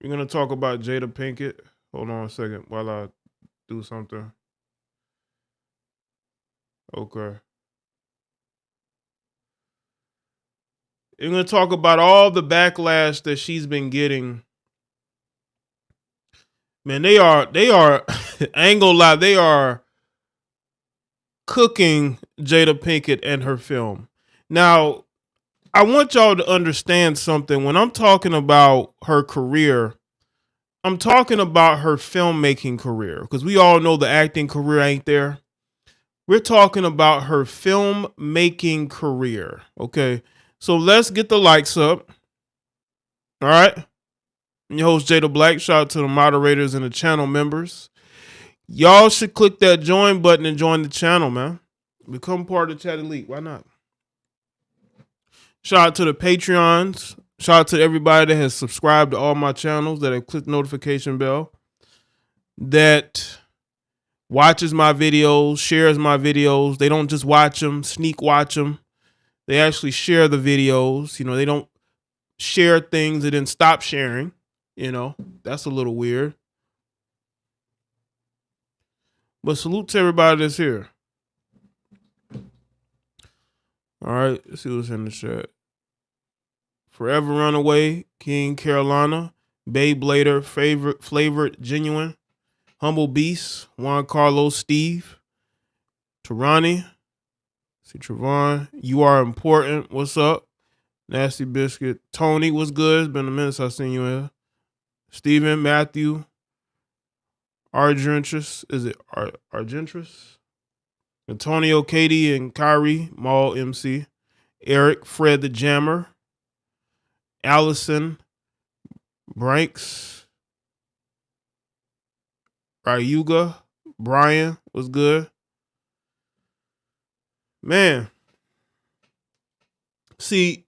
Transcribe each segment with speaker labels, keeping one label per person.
Speaker 1: We're gonna talk about Jada Pinkett. Hold on a second while I do something. Okay. We're gonna talk about all the backlash that she's been getting. Man, they are I ain't gonna lie, they are cooking Jada Pinkett and her film. Now, I want y'all to understand something. When I'm talking about her career, I'm talking about her filmmaking career, because we all know the acting career ain't there. We're talking about her filmmaking career. Okay. So let's get the likes up. All right. I'm your host, Jada Black. Shout out to the moderators and the channel members. Y'all should click that join button and join the channel, man. Become part of the Chat Elite. Why not? Shout out to the Patreons. Shout out to everybody that has subscribed to all my channels, that have clicked the notification bell, that watches my videos, shares my videos. They don't just watch them, sneak watch them. They actually share the videos. You know, they don't share things and then stop sharing. You know, that's a little weird. But salute to everybody that's here. All right, let's see what's in the chat. Forever Runaway, King Carolina, Babe Blader, Flavored Genuine, Humble Beast, Juan Carlos Steve, Tarani, see Trevon, You Are Important, what's up? Nasty Biscuit, Tony, what's good? It's been a minute since I've seen you here. Steven, Matthew, Argentris, is it Argentris? Antonio, Katie, and Kyrie, Maul MC, Eric, Fred the Jammer, Allison, Branks, Ryuga, Brian was good. Man, see,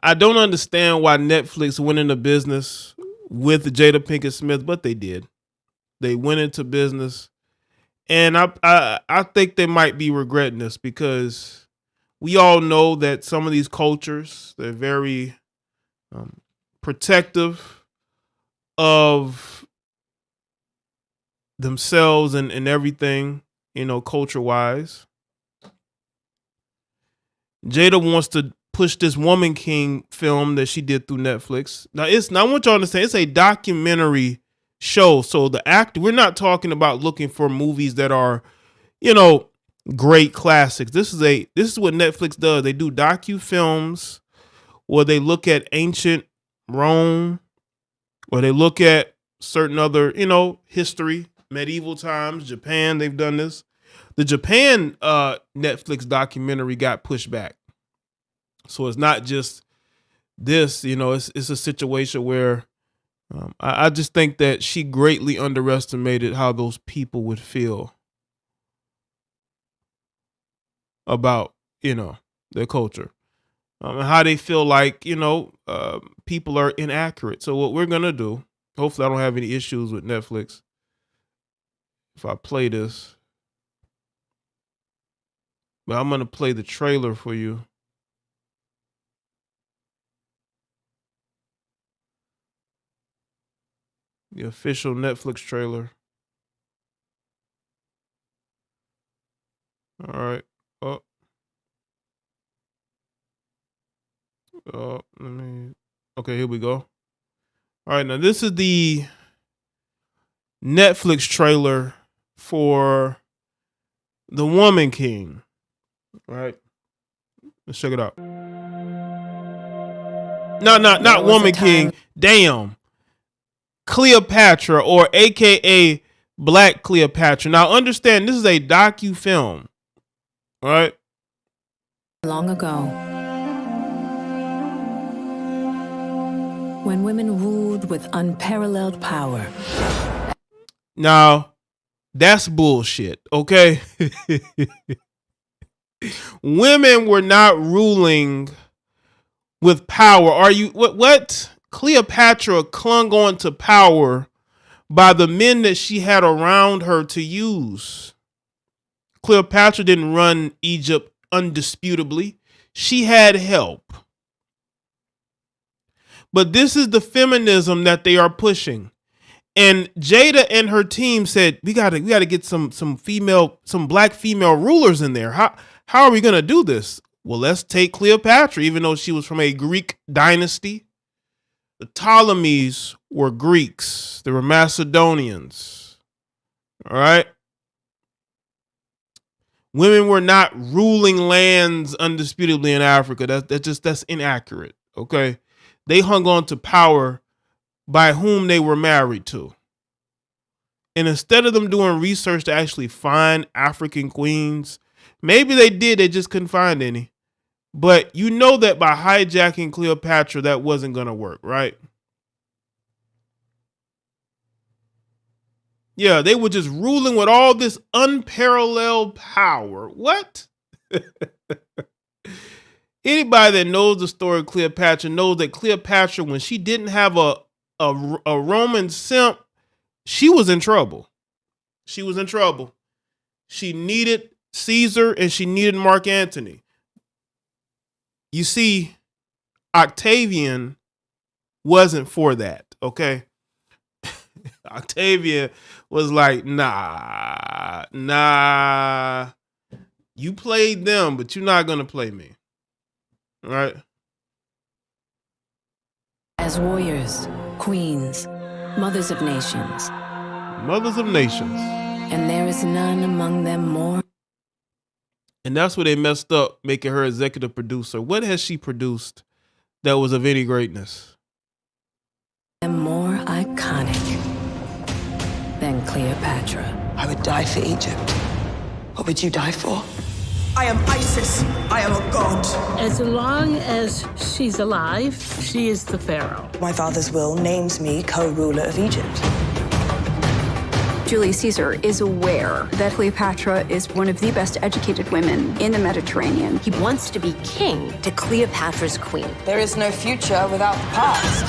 Speaker 1: I don't understand why Netflix went into business with Jada Pinkett Smith, but they did. They went into business, and I think they might be regretting this, because we all know that some of these cultures, they're very protective of themselves and everything, you know, culture wise. Jada wants to push this Woman King film that she did through Netflix. Now I want y'all to understand, it's a documentary show. So we're not talking about looking for movies that are, you know, great classics. This is what Netflix does. They do docu-films where they look at ancient Rome, or they look at certain other, you know, history, medieval times, Japan. They've done this. The Japan Netflix documentary got pushed back. So it's not just this, you know, it's a situation where I just think that she greatly underestimated how those people would feel about, you know, their culture. And how they feel like, you know, people are inaccurate. So what we're going to do, hopefully I don't have any issues with Netflix if I play this, but I'm going to play the trailer for you. The official Netflix trailer. All right. Okay, here we go. All right, now this is the Netflix trailer for The Woman King. All right, let's check it out. No, not Woman King. Damn. Cleopatra, or AKA Black Cleopatra. Now understand, this is a docu-film. All right.
Speaker 2: Long ago, when women ruled with unparalleled power.
Speaker 1: Now, that's bullshit, okay? Women were not ruling with power. Are you what? Cleopatra clung on to power by the men that she had around her to use. Cleopatra didn't run Egypt undisputably. She had help. But this is the feminism that they are pushing. And Jada and her team said, we gotta get some black female rulers in there. How are we gonna do this? Well, let's take Cleopatra, even though she was from a Greek dynasty. The Ptolemies were Greeks. They were Macedonians. All right. Women were not ruling lands undisputably in Africa. That's inaccurate. Okay. They hung on to power by whom they were married to. And instead of them doing research to actually find African queens, maybe they did, they just couldn't find any. But you know that by hijacking Cleopatra, that wasn't going to work, right? Yeah, they were just ruling with all this unparalleled power. What? Anybody that knows the story of Cleopatra knows that Cleopatra, when she didn't have a Roman simp, she was in trouble. She was in trouble. She needed Caesar and she needed Mark Antony. You see, Octavian wasn't for that, okay? Octavian was like, nah. You played them, but you're not going to play me. All right?
Speaker 2: As warriors, queens, mothers of nations.
Speaker 1: Mothers of nations.
Speaker 2: And there is none among them more.
Speaker 1: And that's where they messed up, making her executive producer. What has she produced that was of any greatness?
Speaker 2: And more iconic than Cleopatra.
Speaker 3: I would die for Egypt. What would you die for?
Speaker 4: I am Isis. I am a god.
Speaker 5: As long as she's alive, she is the pharaoh.
Speaker 3: My father's will names me co-ruler of Egypt.
Speaker 6: Julius Caesar is aware that Cleopatra is one of the best educated women in the Mediterranean.
Speaker 7: He wants to be king to Cleopatra's queen.
Speaker 3: There is no future without the past.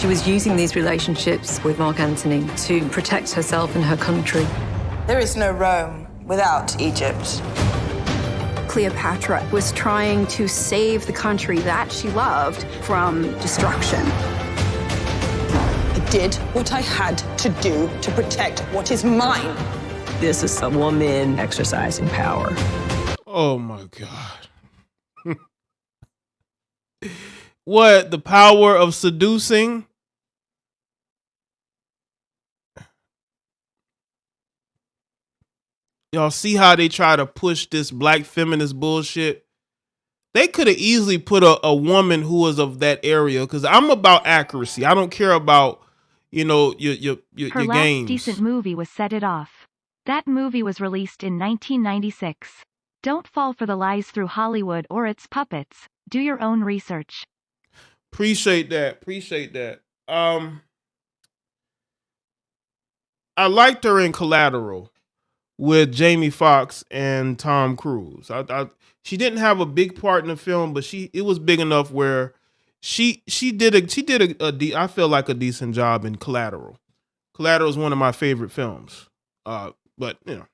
Speaker 8: She was using these relationships with Mark Antony to protect herself and her country.
Speaker 3: There is no Rome without Egypt.
Speaker 6: Cleopatra was trying to save the country that she loved from destruction.
Speaker 3: I did what I had to do to protect what is mine.
Speaker 8: This is a woman exercising power.
Speaker 1: Oh my God. What? The power of seducing? Y'all see how they try to push this black feminist bullshit? They could have easily put a woman who was of that area, because I'm about accuracy. I don't care about, you know, your
Speaker 9: Her last
Speaker 1: games.
Speaker 9: decent movie was Set It Off. That movie was released in 1996. Don't fall for the lies through Hollywood or its puppets. Do your own research.
Speaker 1: Appreciate that. I liked her in Collateral with Jamie Foxx and Tom Cruise. She didn't have a big part in the film, but it was big enough where she did I feel like a decent job in Collateral. Collateral is one of my favorite films. But you know.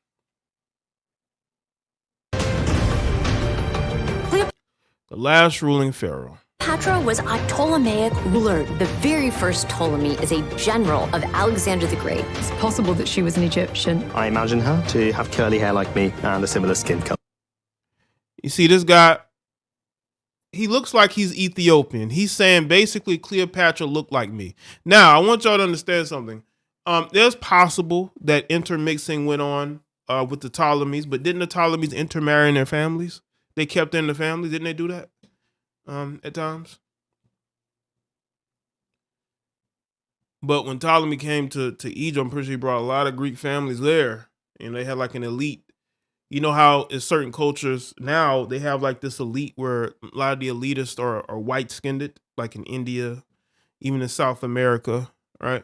Speaker 1: The last ruling pharaoh.
Speaker 7: Cleopatra was a Ptolemaic ruler. The very first Ptolemy is a general of Alexander the Great.
Speaker 8: It's possible that she was an Egyptian.
Speaker 10: I imagine her to have curly hair like me and a similar skin color.
Speaker 1: You see this guy? He looks like he's Ethiopian. He's saying basically Cleopatra looked like me. Now, I want y'all to understand something. There's possible that intermixing went on with the Ptolemies, but didn't the Ptolemies intermarry in their families? They kept in the family. Didn't they do that at times? But when Ptolemy came to Egypt, I'm pretty sure he brought a lot of Greek families there. And they had like an elite. You know how in certain cultures now they have like this elite where a lot of the elitists are white-skinned, like in India, even in South America, right?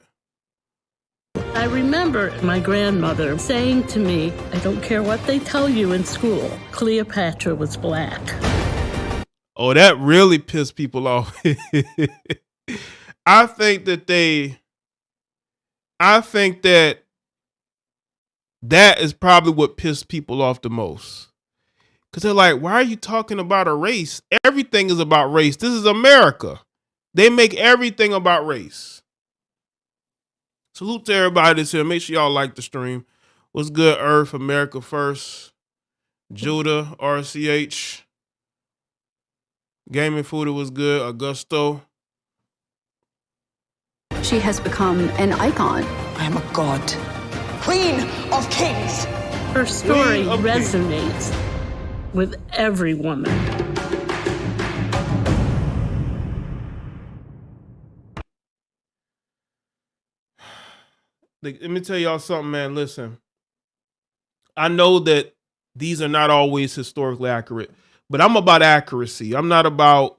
Speaker 5: I remember my grandmother saying to me, I don't care what they tell you in school, Cleopatra was black.
Speaker 1: Oh, that really pissed people off. I think that is probably what pissed people off the most. Because they're like, why are you talking about a race? Everything is about race. This is America. They make everything about race. Salute to everybody that's here. Make sure y'all like the stream. What's good, Earth, America First, Judah, RCH, Gaming Food was good, Augusto.
Speaker 6: She has become an icon.
Speaker 3: I am a god. Queen of kings.
Speaker 5: Her story resonates with every woman.
Speaker 1: Let me tell y'all something, man. Listen, I know that these are not always historically accurate, but I'm about accuracy. I'm not about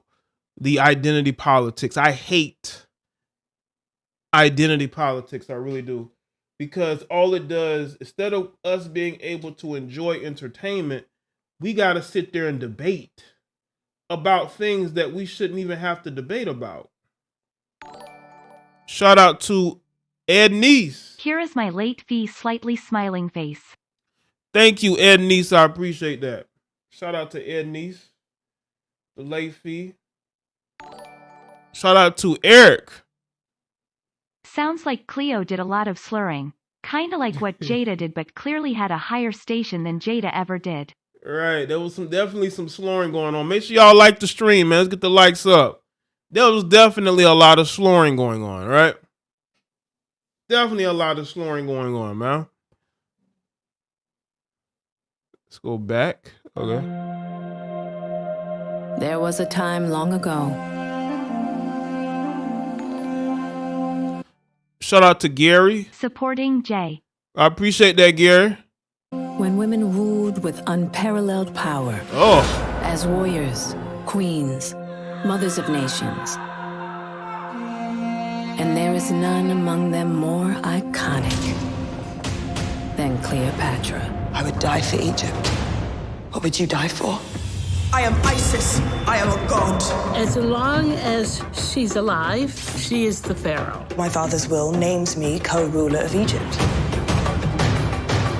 Speaker 1: the identity politics. I hate identity politics. I really do. Because all it does, instead of us being able to enjoy entertainment, we got to sit there and debate about things that we shouldn't even have to debate about. Shout out to Ed Niece.
Speaker 9: Here is my late fee slightly smiling face.
Speaker 1: Thank you, Ed Niece. I appreciate that. Shout out to Ed Niece, the late fee. Shout out to Eric.
Speaker 9: Sounds like Cleo did a lot of slurring. Kinda like what Jada did, but clearly had a higher station than Jada ever did.
Speaker 1: Right, there was definitely some slurring going on. Make sure y'all like the stream, man. Let's get the likes up. There was definitely a lot of slurring going on, right? Definitely a lot of slurring going on, man. Let's go back. Okay.
Speaker 2: There was a time long ago.
Speaker 1: Shout out to Gary.
Speaker 9: Supporting Jaye.
Speaker 1: I appreciate that, Gary.
Speaker 2: When women ruled with unparalleled power.
Speaker 1: Oh.
Speaker 2: As warriors, queens, mothers of nations. And there is none among them more iconic than Cleopatra.
Speaker 3: I would die for Egypt. What would you die for?
Speaker 4: I am Isis. I am a god.
Speaker 5: As long as she's alive, she is the pharaoh.
Speaker 3: My father's will names me co-ruler of Egypt.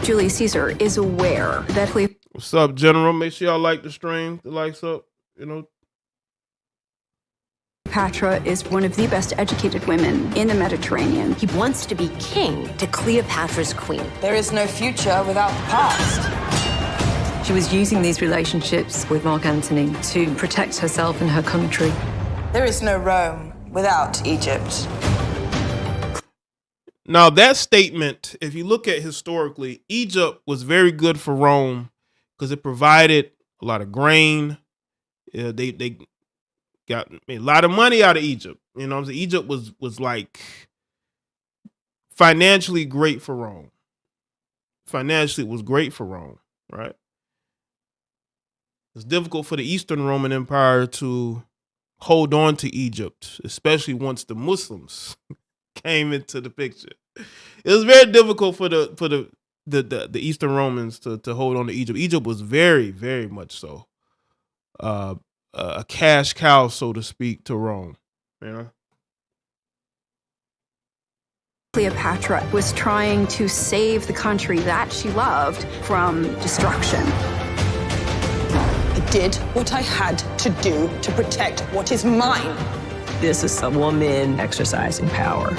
Speaker 6: Julius Caesar is aware that
Speaker 1: What's up, General? Make sure y'all like the stream. The likes up, you know.
Speaker 6: Cleopatra is one of the best educated women in the Mediterranean.
Speaker 7: He wants to be king to Cleopatra's queen.
Speaker 3: There is no future without the past.
Speaker 8: She was using these relationships with Mark Antony to protect herself and her country.
Speaker 3: There is no Rome without Egypt.
Speaker 1: Now, that statement, if you look at historically, Egypt was very good for Rome because it provided a lot of grain. They got a lot of money out of Egypt. You know what I'm saying? Egypt was like financially great for Rome. Financially, it was great for Rome, right? It's difficult for the Eastern Roman Empire to hold on to Egypt, especially once the Muslims came into the picture. It was very difficult for the Eastern Romans to hold on to Egypt. Egypt was very, very much so a cash cow, so to speak, to Rome. You know?
Speaker 6: Cleopatra was trying to save the country that she loved from destruction.
Speaker 3: I did what I had to do to protect what is mine.
Speaker 11: This is a woman exercising power.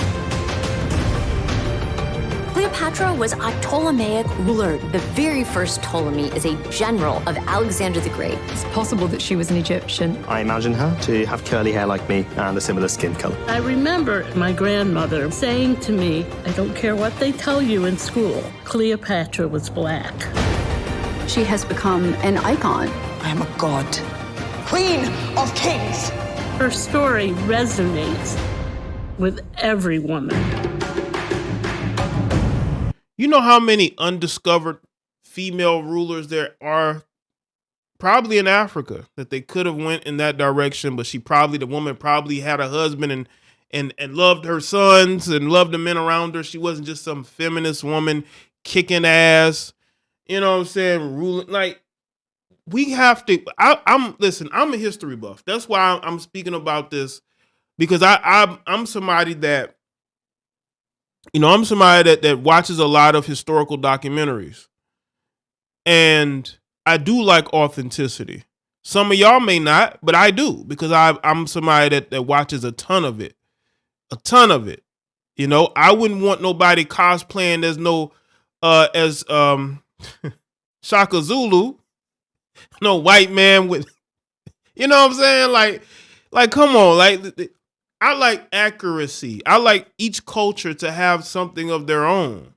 Speaker 7: Cleopatra was a Ptolemaic ruler. The very first Ptolemy is a general of Alexander the Great.
Speaker 8: It's possible that she was an Egyptian.
Speaker 10: I imagine her to have curly hair like me and a similar skin color.
Speaker 5: I remember my grandmother saying to me, I don't care what they tell you in school, Cleopatra was black.
Speaker 6: She has become an icon.
Speaker 3: I am a god. Queen of kings.
Speaker 5: Her story resonates with every woman.
Speaker 1: You know how many undiscovered female rulers there are probably in Africa that they could have went in that direction, but the woman probably had a husband and loved her sons and loved the men around her. She wasn't just some feminist woman kicking ass, you know what I'm saying, ruling. Like, we have to, listen, I'm a history buff. That's why I'm speaking about this, because I'm somebody that, I'm somebody that watches a lot of historical documentaries. And I do like authenticity. Some of y'all may not, but I do, because I'm somebody that watches a ton of it. A ton of it. You know, I wouldn't want nobody cosplaying as Shaka Zulu. No white man with, you know what I'm saying? Like come on, I like accuracy. I like each culture to have something of their own.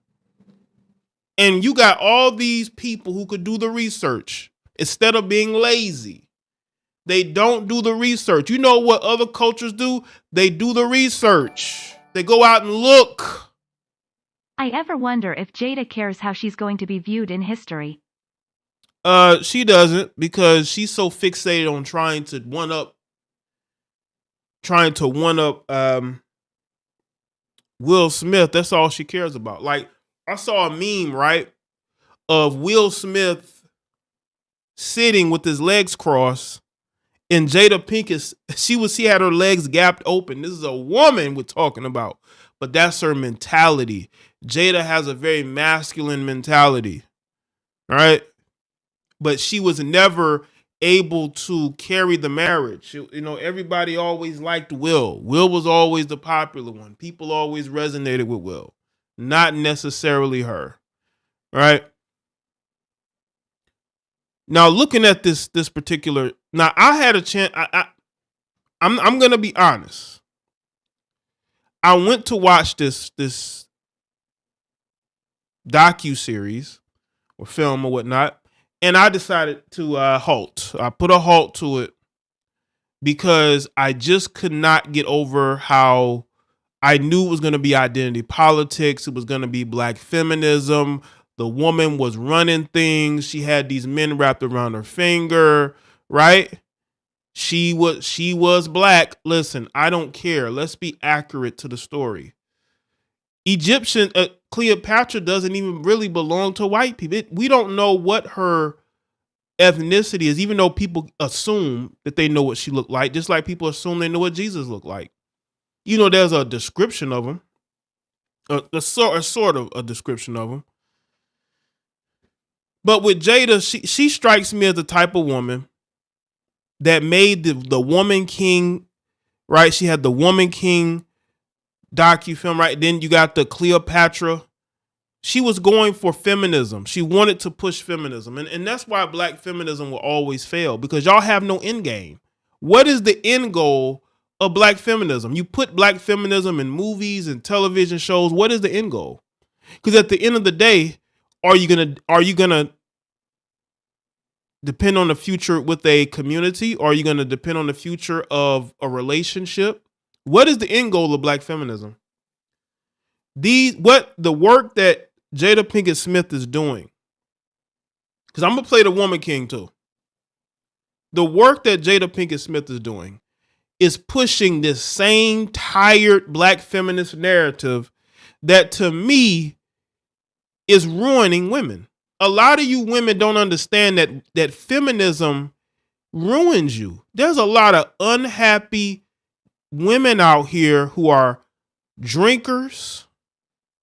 Speaker 1: And you got all these people who could do the research instead of being lazy. They don't do the research. You know what other cultures do? They do the research. They go out and look.
Speaker 9: I ever wonder if Jada cares how she's going to be viewed in history.
Speaker 1: She doesn't, because she's so fixated on trying to one up Will Smith. That's all she cares about. Like, I saw a meme, right, of Will Smith sitting with his legs crossed, and Jada Pinkett, she had her legs gapped open. This is a woman we're talking about, but that's her mentality. Jada has a very masculine mentality, right? But she was never able to carry the marriage. You know, everybody always liked Will. Will was always the popular one. People always resonated with Will, not necessarily her, right? Now, looking at this particular, now I had a chance. I'm gonna be honest. I went to watch this docu-series or film or whatnot, and I decided to halt. I put a halt to it because I just could not get over how I knew it was going to be identity politics. It was going to be black feminism. The woman was running things. She had these men wrapped around her finger, right? She was black. Listen, I don't care. Let's be accurate to the story. Egyptian Cleopatra doesn't even really belong to white people. We don't know what her ethnicity is, even though people assume that they know what she looked like, just like people assume they know what Jesus looked like. You know, there's a description of him, a sort of a description of him. But with Jada, she strikes me as the type of woman that made the Woman King, right? She had the Woman King docu-film, right? Then you got the Cleopatra. She was going for feminism. She wanted to push feminism. And that's why black feminism will always fail, because y'all have no end game. What is the end goal of black feminism? You put black feminism in movies and television shows. What is the end goal? Because at the end of the day, are you gonna depend on the future with a community, or are you gonna depend on the future of a relationship? What is the end goal of black feminism? The work that Jada Pinkett Smith is doing, because I'm gonna play the Woman King too. The work that Jada Pinkett Smith is doing is pushing this same tired black feminist narrative that, to me, is ruining women. A lot of you women don't understand that feminism ruins you. There's a lot of unhappy women out here who are drinkers,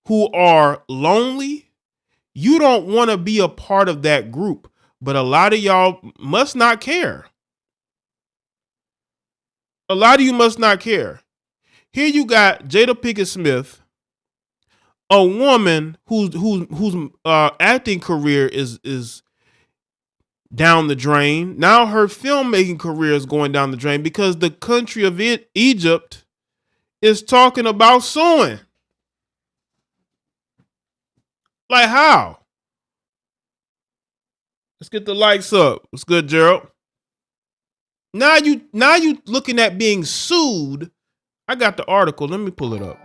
Speaker 1: who are lonely. You don't want to be a part of that group, but a lot of y'all must not care. A lot of you must not care. Here you got Jada Pinkett Smith, a woman whose acting career is down the drain. Now her filmmaking career is going down the drain because the country of Egypt is talking about suing. Like, how? Let's get the likes up. What's good, Gerald? Now you looking at being sued. I got the article. Let me pull it up.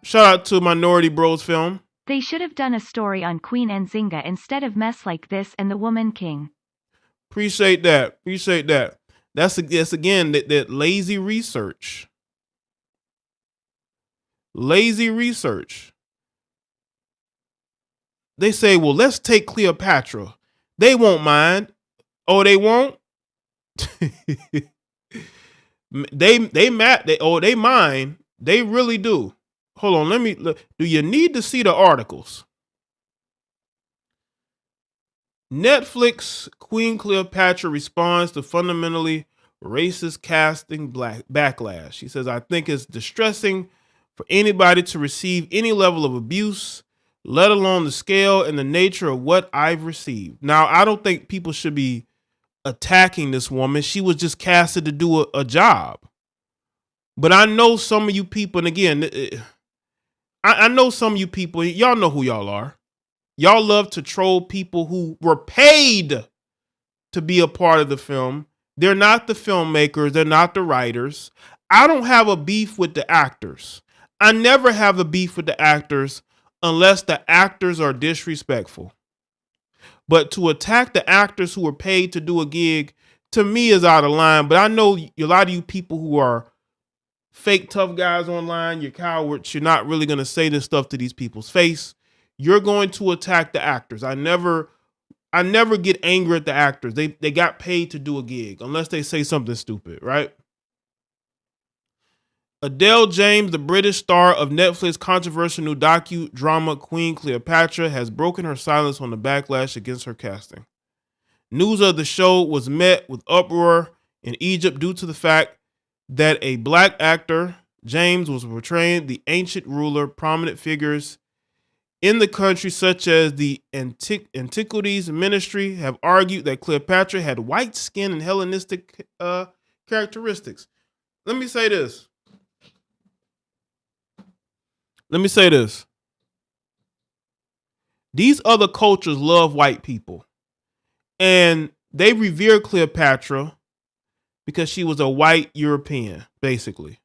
Speaker 1: Shout out to Minority Bros Film.
Speaker 9: They should have done a story on Queen Nzinga instead of mess like this and the Woman King.
Speaker 1: Appreciate that. That's again that lazy research. Lazy research. They say, well, let's take Cleopatra. They won't mind. Oh, they won't? they mind. They really do. Hold on, let me look. Do you need to see the articles? Netflix Queen Cleopatra responds to fundamentally racist casting backlash. She says, I think it's distressing for anybody to receive any level of abuse, let alone the scale and the nature of what I've received. Now, I don't think people should be attacking this woman. She was just casted to do a job. But I know some of you people, and again, I know some of you people, y'all know who y'all are. Y'all love to troll people who were paid to be a part of the film. They're not the filmmakers. They're not the writers. I don't have a beef with the actors. I never have a beef with the actors unless the actors are disrespectful. But to attack the actors who were paid to do a gig, to me, is out of line. But I know a lot of you people who are fake tough guys online, you're cowards. You're not really going to say this stuff to these people's face. You're going to attack the actors. I never get angry at the actors. They got paid to do a gig unless they say something stupid, right? Adele James, the British star of Netflix's controversial new docudrama Queen Cleopatra, has broken her silence on the backlash against her casting. News of the show was met with uproar in Egypt due to the fact that a black actor, James, was portraying the ancient ruler. Prominent figures in the country, such as the Antiquities Ministry, have argued that Cleopatra had white skin and Hellenistic characteristics. Let me say this. These other cultures love white people, and they revere Cleopatra because she was a white European, basically.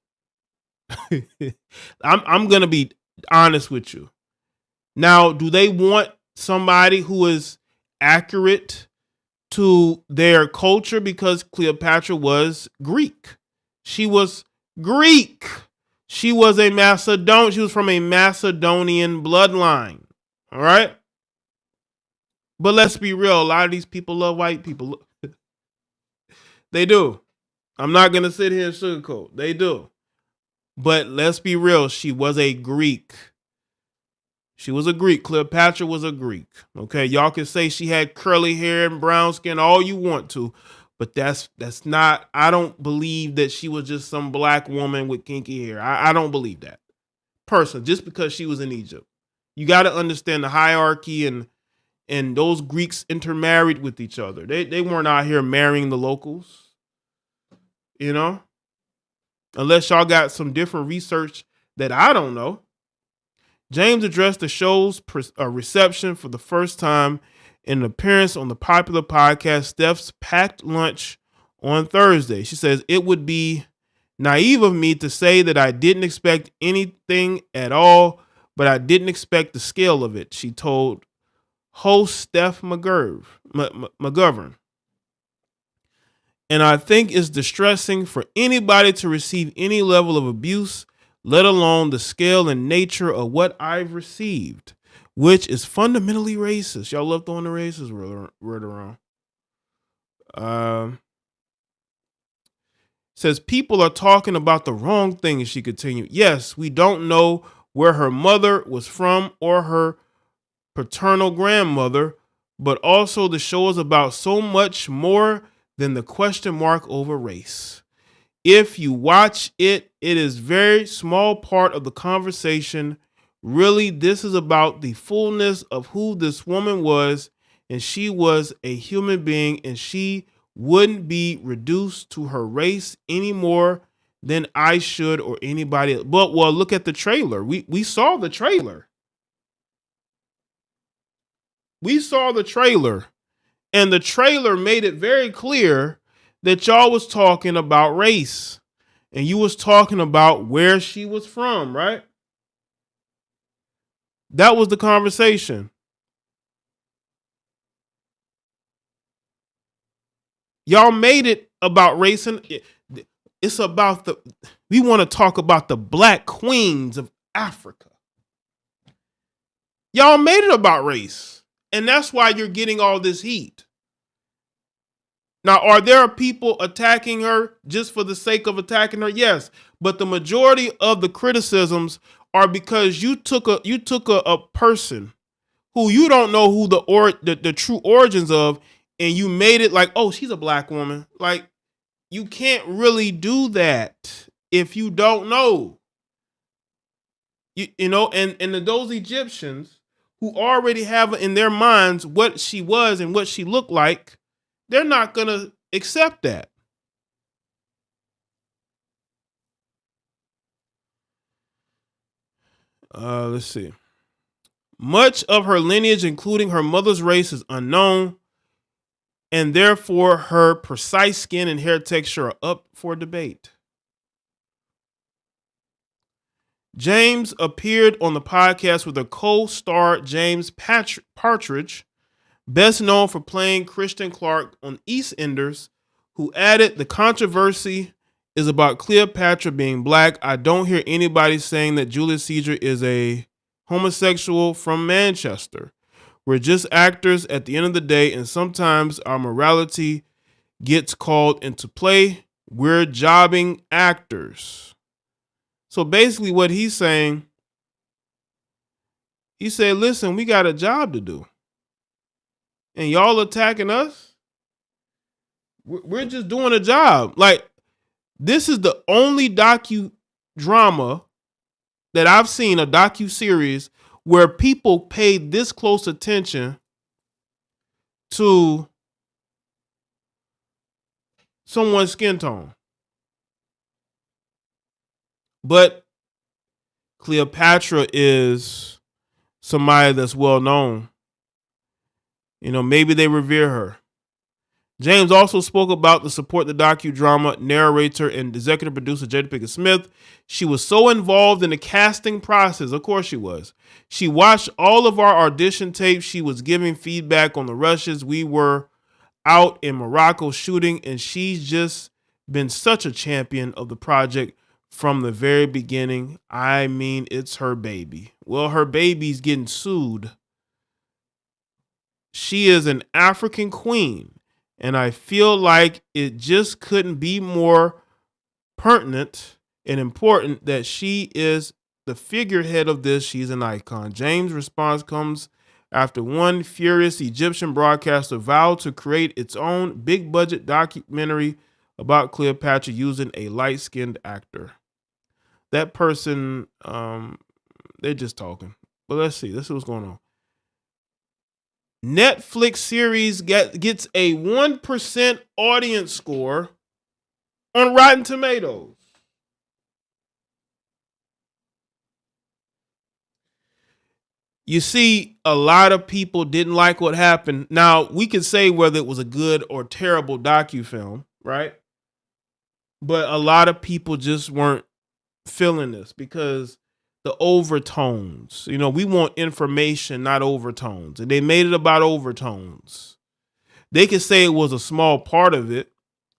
Speaker 1: I'm going to be honest with you. Now, do they want somebody who is accurate to their culture? Because Cleopatra was Greek. She was Greek. She was she was from a Macedonian bloodline. All right? But let's be real. A lot of these people love white people. They do. I'm not going to sit here and sugarcoat. They do. But let's be real. She was a Greek. She was a Greek. Cleopatra was a Greek. Okay, y'all can say she had curly hair and brown skin all you want to, but that's not, I don't believe that she was just some black woman with kinky hair. I don't believe that. Person, just because she was in Egypt. You got to understand the hierarchy, and those Greeks intermarried with each other. They weren't out here marrying the locals. You know? Unless y'all got some different research that I don't know. James addressed the show's reception for the first time in an appearance on the popular podcast Steph's Packed Lunch on Thursday. She says, it would be naive of me to say that I didn't expect anything at all, but I didn't expect the scale of it, she told host Steph McGovern. And I think it's distressing for anybody to receive any level of abuse, let alone the scale and nature of what I've received, which is fundamentally racist. Y'all love throwing the racist word around. Says people are talking about the wrong thing, she continued. Yes, we don't know where her mother was from or her paternal grandmother, but also the show is about so much more than the question mark over race. If you watch it, it is very small part of the conversation. Really, this is about the fullness of who this woman was, and she was a human being, and she wouldn't be reduced to her race any more than I should or anybody else. But well, look at the trailer. We saw the trailer. We saw the trailer, and the trailer made it very clear that y'all was talking about race, and you was talking about where she was from, right? That was the conversation. Y'all made it about race, and it's about we want to talk about the black queens of Africa. Y'all made it about race, and that's why you're getting all this heat. Now, are there people attacking her just for the sake of attacking her? Yes, but the majority of the criticisms are because you took a person who you don't know who the true origins of, and you made it like, oh, she's a black woman. Like, you can't really do that if you don't know. You know, and those Egyptians who already have in their minds what she was and what she looked like, they're not going to accept that. Let's see. Much of her lineage, including her mother's race, is unknown, and therefore her precise skin and hair texture are up for debate. James appeared on the podcast with a co-star James Partridge, best known for playing Christian Clark on EastEnders, who added, "The controversy is about Cleopatra being black. I don't hear anybody saying that Julius Caesar is a homosexual from Manchester. We're just actors at the end of the day, and sometimes our morality gets called into play. We're jobbing actors." So basically what he's saying, he said, listen, we got a job to do. And y'all attacking us? We're just doing a job. Like, this is the only docudrama that I've seen, a docuseries, where people paid this close attention to someone's skin tone. But Cleopatra is somebody that's well known. You know, maybe they revere her. James also spoke about the support the docudrama narrator and executive producer Jada Pinkett Smith. She was so involved in the casting process. Of course she was. She watched all of our audition tapes. She was giving feedback on the rushes. We were out in Morocco shooting, and she's just been such a champion of the project from the very beginning. I mean, it's her baby. Well, her baby's getting sued. She is an African queen, and I feel like it just couldn't be more pertinent and important that she is the figurehead of this. She's an icon. James' response comes after one furious Egyptian broadcaster vowed to create its own big-budget documentary about Cleopatra using a light-skinned actor. That person, they're just talking. But let's see. This is what's going on. Netflix series gets a 1% audience score on Rotten Tomatoes. You see, a lot of people didn't like what happened. Now, we can say whether it was a good or terrible docufilm, right? But a lot of people just weren't feeling this because the overtones, you know, we want information, not overtones. And they made it about overtones. They could say it was a small part of it,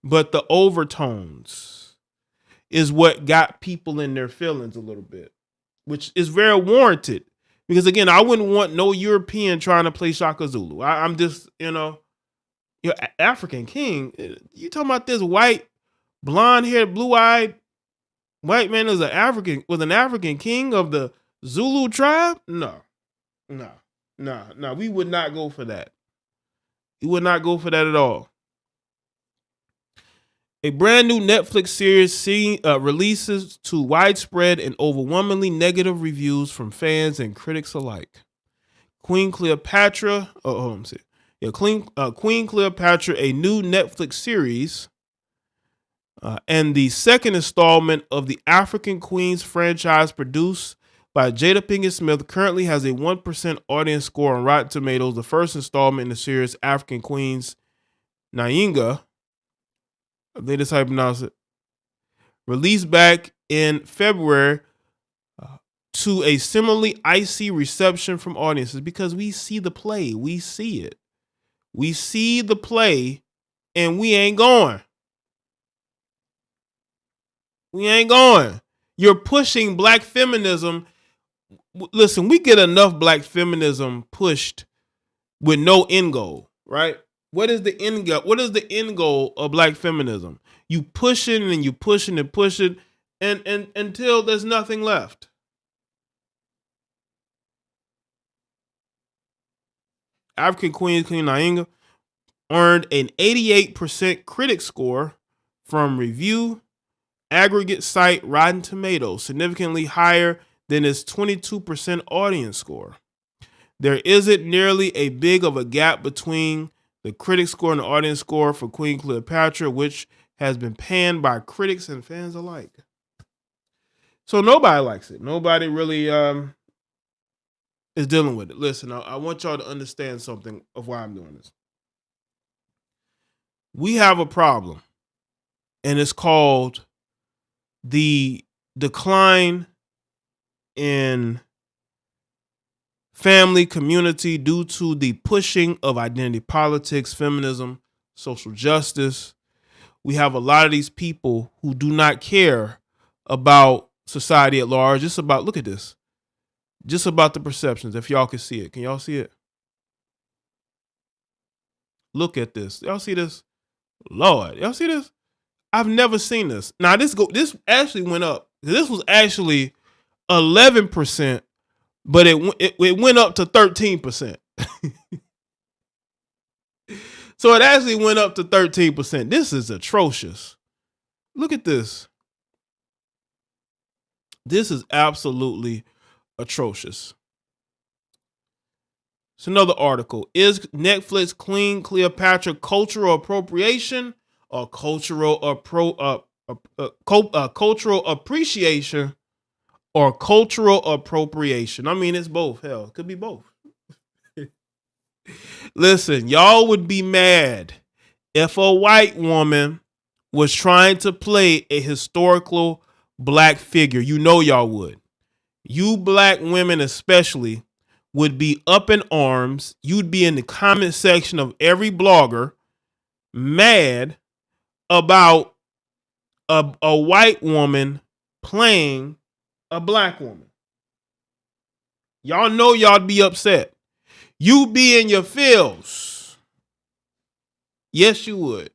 Speaker 1: but the overtones is what got people in their feelings a little bit, which is very warranted. Because again, I wouldn't want no European trying to play Shaka Zulu. I'm just, you know, you're African king. You talking about this white, blonde-haired, blue-eyed white man was an African king of the Zulu tribe? No. We would not go for that. We would not go for that at all. A brand new Netflix series releases to widespread and overwhelmingly negative reviews from fans and critics alike. Queen Cleopatra, Queen Cleopatra, a new Netflix series, and the second installment of the African Queens franchise produced by Jada Pinkett Smith, currently has a 1% audience score on Rotten Tomatoes. The first installment in the series, African Queens Nyinga, they just how you pronounce it, released back in February to a similarly icy reception from audiences because we see the play. We see it. We see the play and we ain't going. We ain't going. You're pushing black feminism. Listen, we get enough black feminism pushed with no end goal, right? What is the end goal? What is the end goal of black feminism? You push it and you push it and push it and until there's nothing left. African Queen Nainga earned an 88% critic score from review aggregate site Rotten Tomatoes, significantly higher than its 22% audience score. There isn't nearly as big of a gap between the critic score and the audience score for Queen Cleopatra, which has been panned by critics and fans alike. So nobody likes it. Nobody really is dealing with it. Listen, I want y'all to understand something of why I'm doing this. We have a problem, and it's called the decline in family community due to the pushing of identity politics, feminism, social justice. We have a lot of these people who do not care about society at large. Just about, look at this, just about the perceptions. If y'all can see it, can y'all see it? Look at this. Y'all see this? Lord, y'all see this? I've never seen this. Now this actually went up. This was actually 11%, but it went up to 13%. So it actually went up to 13%. This is atrocious. Look at this. This is absolutely atrocious. It's another article. Is Netflix Queen Cleopatra cultural appropriation or cultural cultural appreciation or cultural appropriation? I mean, it's both. Hell, it could be both. Listen, y'all would be mad if a white woman was trying to play a historical black figure. You know y'all would. You black women especially would be up in arms. You'd be in the comment section of every blogger mad about a white woman playing a black woman. Y'all know y'all'd be upset. You be in your feels. Yes, you would.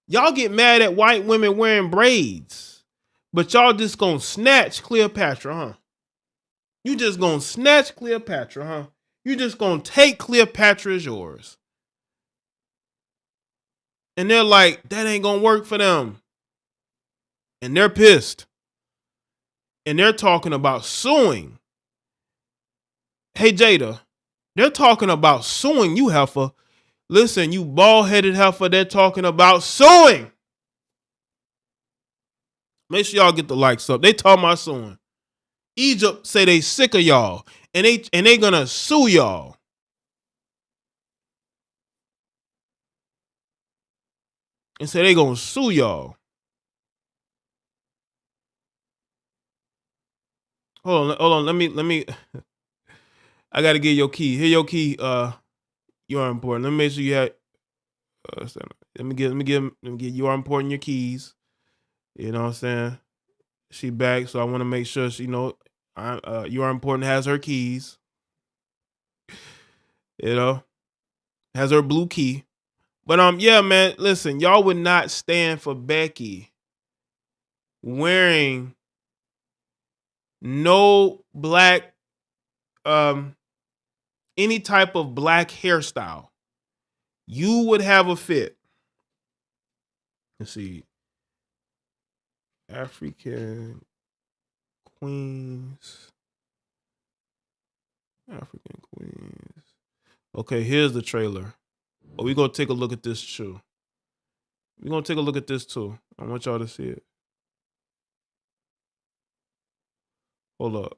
Speaker 1: Y'all get mad at white women wearing braids, but y'all just gonna snatch Cleopatra, huh? You just gonna snatch Cleopatra, huh? You just gonna take Cleopatra as yours. And they're like, that ain't gonna work for them. And they're pissed. And they're talking about suing. Hey, Jada, they're talking about suing you, heifer. Listen, you bald-headed heifer, they're talking about suing. Make sure y'all get the likes up. They talking about suing. Egypt say they sick of y'all, and they gonna sue y'all. And say they gonna sue y'all. Hold on. Let me. I gotta get your key. Here, your key. You are important. Let me make sure you have. Let me get you are important. Your keys. You know what I'm saying? She back, so I want to make sure she know. You are important. Has her keys. You know, has her blue key. But yeah, man. Listen, y'all would not stand for Becky wearing no black, any type of black hairstyle. You would have a fit. Let's see. African queens. Okay, here's the trailer. Oh, we're going to take a look at this too. I want y'all to see it. Hold up.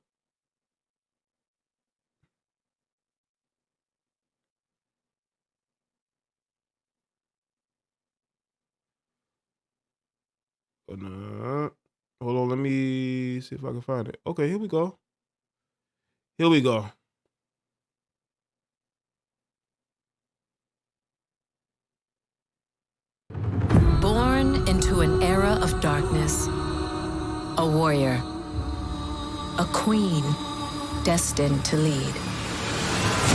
Speaker 1: Hold on, let me see if I can find it. Okay, here we go.
Speaker 2: Born into an era of darkness, a warrior, a queen destined to lead.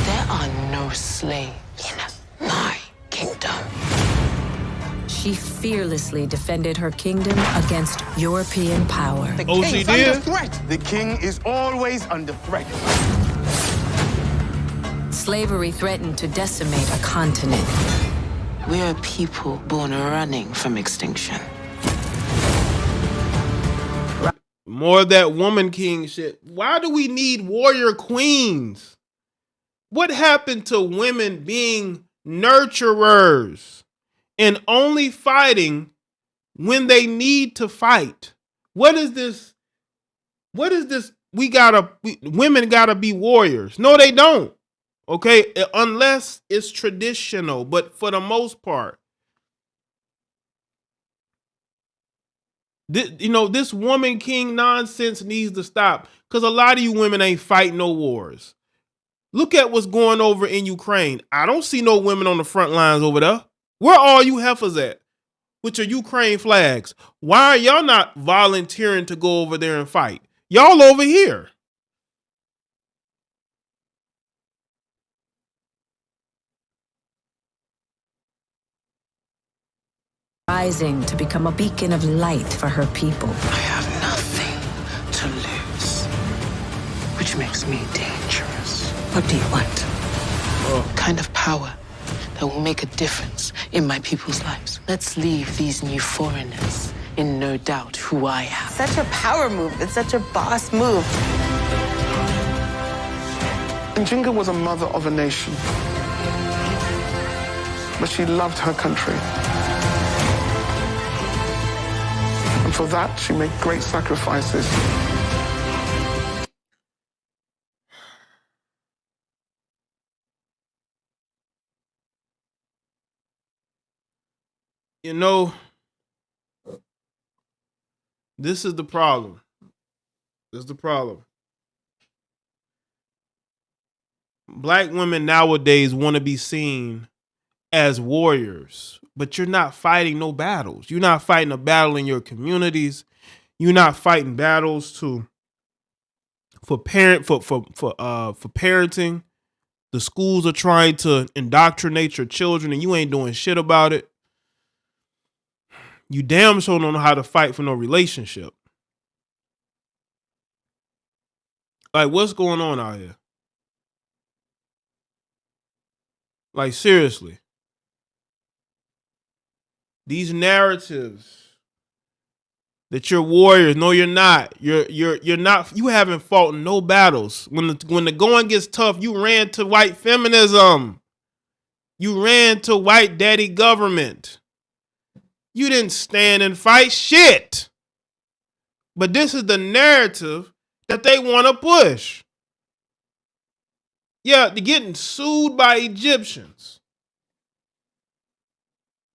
Speaker 3: There are no slaves in my kingdom.
Speaker 2: She fearlessly defended her kingdom against European power.
Speaker 12: The king's under threat. The king is always under threat.
Speaker 2: slavery threatened to decimate a continent.
Speaker 12: We're a people born running from extinction.
Speaker 1: More of that woman king shit. Why do we need warrior queens? What happened to women being nurturers and only fighting when they need to fight? What is this? What is this? Women gotta be warriors. No, they don't. Okay, unless it's traditional, but for the most part, this woman king nonsense needs to stop, because a lot of you women ain't fighting no wars. Look at what's going over in Ukraine. I don't see no women on the front lines over there. Where are all you heifers at with your Ukraine flags? Why are y'all not volunteering to go over there and fight? Y'all over here.
Speaker 2: Rising to become a beacon of light for her people.
Speaker 12: I have nothing to lose, which makes me dangerous. What do you want? Kind of power that will make a difference in my people's lives. Let's leave these new foreigners in no doubt who I am.
Speaker 3: Such a power move. It's such a boss move.
Speaker 13: Njinga was a mother of a nation, but she loved her country. And for that, she made great sacrifices.
Speaker 1: You know, this is the problem. This is the problem. Black women nowadays want to be seen as warriors, but you're not fighting no battles. You're not fighting a battle in your communities. You're not fighting battles for parenting. The schools are trying to indoctrinate your children, and you ain't doing shit about it. You damn sure don't know how to fight for no relationship. Like, what's going on out here? Like, seriously. These narratives that you're warriors. No, you're not. You're not. You haven't fought no battles. When the going gets tough, you ran to white feminism. You ran to white daddy government. You didn't stand and fight shit. But this is the narrative that they want to push. Yeah, they're getting sued by Egyptians.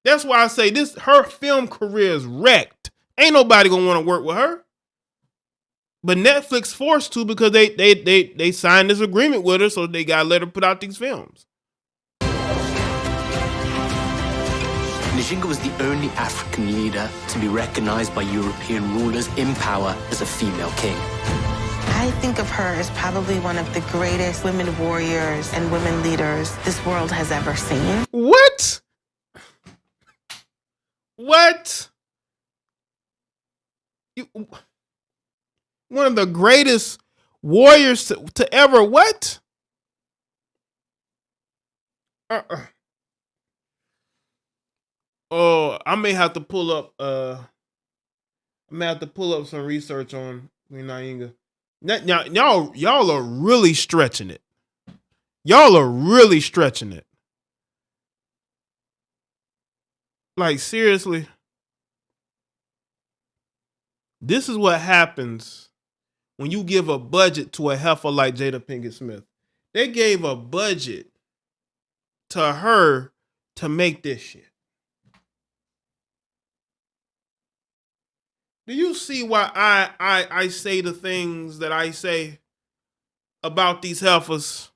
Speaker 1: That's why I say her film career is wrecked. Ain't nobody gonna want to work with her. But Netflix forced to, because they signed this agreement with her, so they gotta let her put out these films.
Speaker 14: Njinga was the only African leader to be recognized by European rulers in power as a female king.
Speaker 3: I think of her as probably one of the greatest women warriors and women leaders this world has ever seen.
Speaker 1: What? What? One of the greatest warriors to ever what? Oh, I may have to pull up some research on Queen Nyinga. Y'all are really stretching it. Y'all are really stretching it. Like, seriously. This is what happens when you give a budget to a heifer like Jada Pinkett Smith. They gave a budget to her to make this shit. Do you see why I say the things that I say about these heifers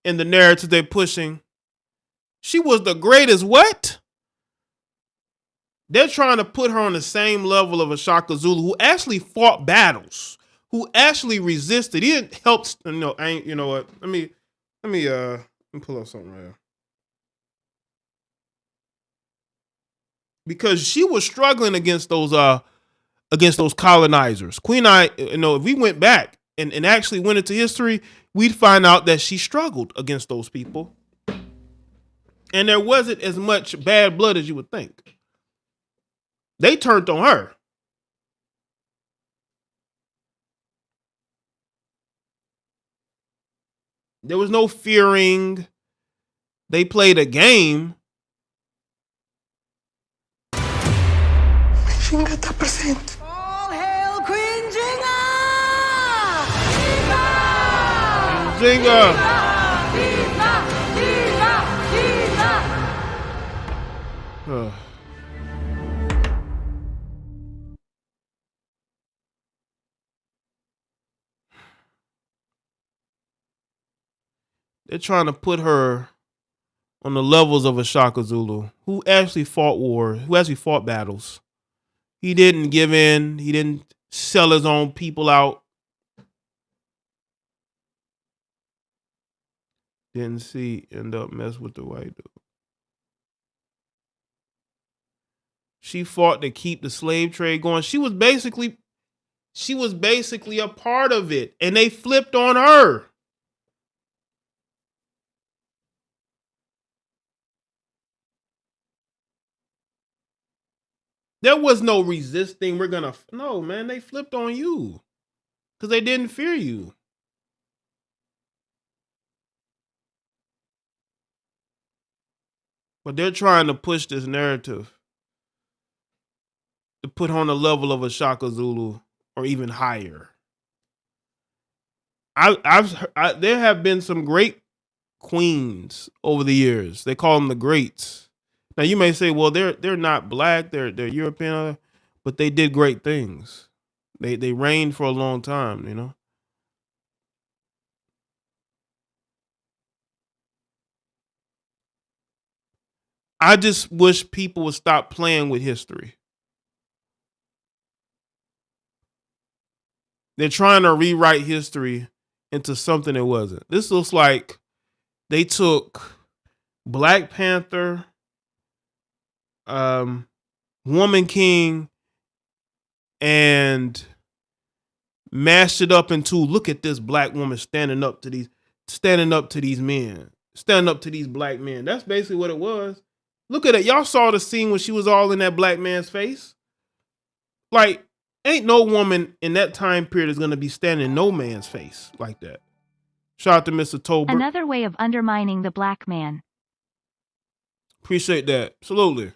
Speaker 1: and the narrative they're pushing? She was the greatest what? They're trying to put her on the same level of a Shaka Zulu, who actually fought battles, who actually resisted. He didn't help. No, you know what? Let me pull up something right here. Because she was struggling against those colonizers. If we went back and actually went into history, we'd find out that she struggled against those people. And there wasn't as much bad blood as you would think. They turned on her. There was no fearing. They played a game.
Speaker 13: Jinga está presente.
Speaker 4: All hail Queen Jinga!
Speaker 1: Jinga! They're trying to put her on the levels of a Shaka Zulu who actually fought wars, who actually fought battles. He didn't give in. He didn't sell his own people out. Didn't see end up mess with the white dude. She fought to keep the slave trade going. She was basically a part of it, and they flipped on her. There was no resisting. No, man, they flipped on you because they didn't fear you. But they're trying to push this narrative to put her on the level of a Shaka Zulu or even higher. There have been some great queens over the years. They call them the greats. Now you may say, well, they're not black, they're European, but they did great things. They reigned for a long time, you know. I just wish people would stop playing with history. They're trying to rewrite history into something it wasn't. This looks like they took Black Panther, Woman King, and mashed it up into, look at this black woman standing up to these men, standing up to these black men. That's basically what it was. Look at it. Y'all saw the scene when she was all in that black man's face. Like, ain't no woman in that time period is going to be standing in no man's face like that. Shout out to Mr. Tolbert.
Speaker 9: Another way of undermining the black man.
Speaker 1: Appreciate that. Absolutely.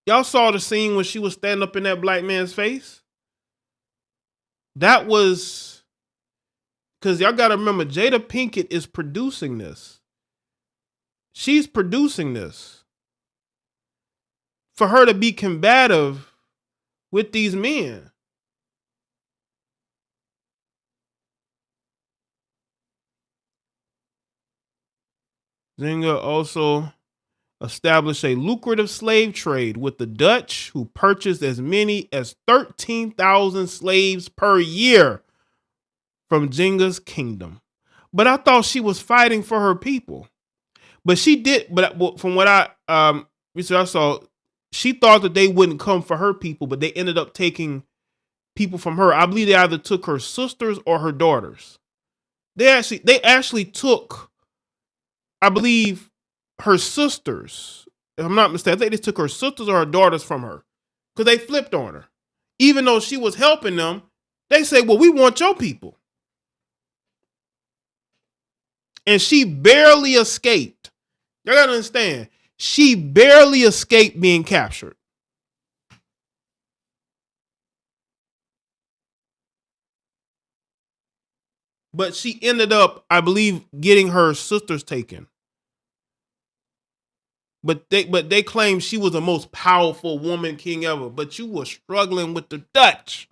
Speaker 1: Y'all saw the scene when she was standing up in that black man's face? That was... Because y'all got to remember, Jada Pinkett is producing this. She's producing this. For her to be combative with these men. Zinga also established a lucrative slave trade with the Dutch, who purchased as many as 13,000 slaves per year from Jenga's kingdom. But I thought she was fighting for her people. But she did, but from what I saw, she thought that they wouldn't come for her people, but they ended up taking people from her. I believe they either took her sisters or her daughters. They actually took, I believe, her sisters. If I'm not mistaken, I think they took her sisters or her daughters from her because they flipped on her. Even though she was helping them, they say, well, we want your people. And she barely escaped. You gotta understand, she barely escaped being captured. But she ended up, I believe, getting her sisters taken. But they claim she was the most powerful woman king ever. But you were struggling with the Dutch.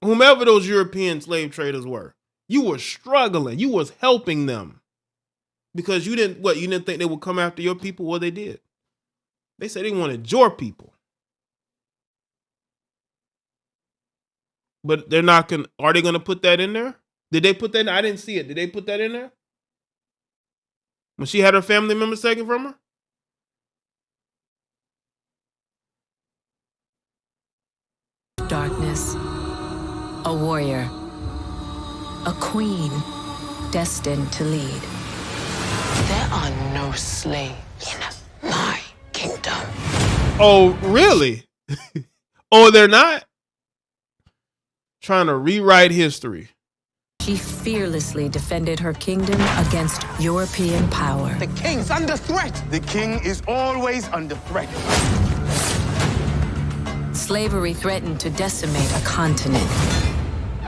Speaker 1: Whomever those European slave traders were. You were struggling. You was helping them. Because you didn't think they would come after your people? Well, they did. They said they wanted your people. But they're not going to, are they going to put that in there? Did they put that in? I didn't see it. Did they put that in there? When she had her family members taken from her?
Speaker 2: Darkness A warrior. A queen destined to lead.
Speaker 12: There are no slaves in my kingdom.
Speaker 1: Oh, really? Oh, they're not? Trying to rewrite history.
Speaker 2: She fearlessly defended her kingdom against European power.
Speaker 13: The king's under threat. The king is always under threat.
Speaker 2: Slavery threatened to decimate a continent.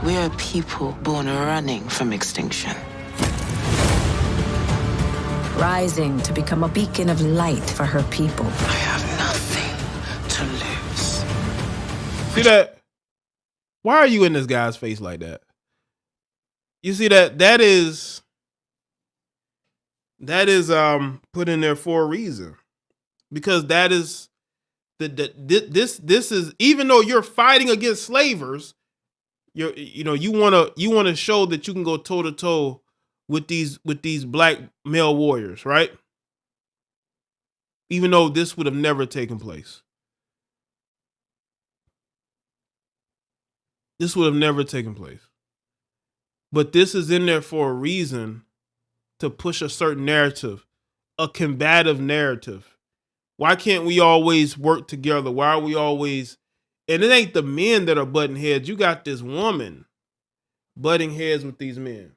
Speaker 12: We are a people born running from extinction.
Speaker 2: Rising to become a beacon of light for her people.
Speaker 12: I have nothing to lose.
Speaker 1: See that? Why are you in this guy's face like that? You see that? That is put in there for a reason. Because that is this is, even though you're fighting against slavers, you want to show that you can go toe to toe with these black male warriors, right? Even though this would have never taken place. This would have never taken place. But this is in there for a reason, to push a certain narrative, a combative narrative. Why can't we always work together? Why are we always... And it ain't the men that are butting heads. You got this woman butting heads with these men.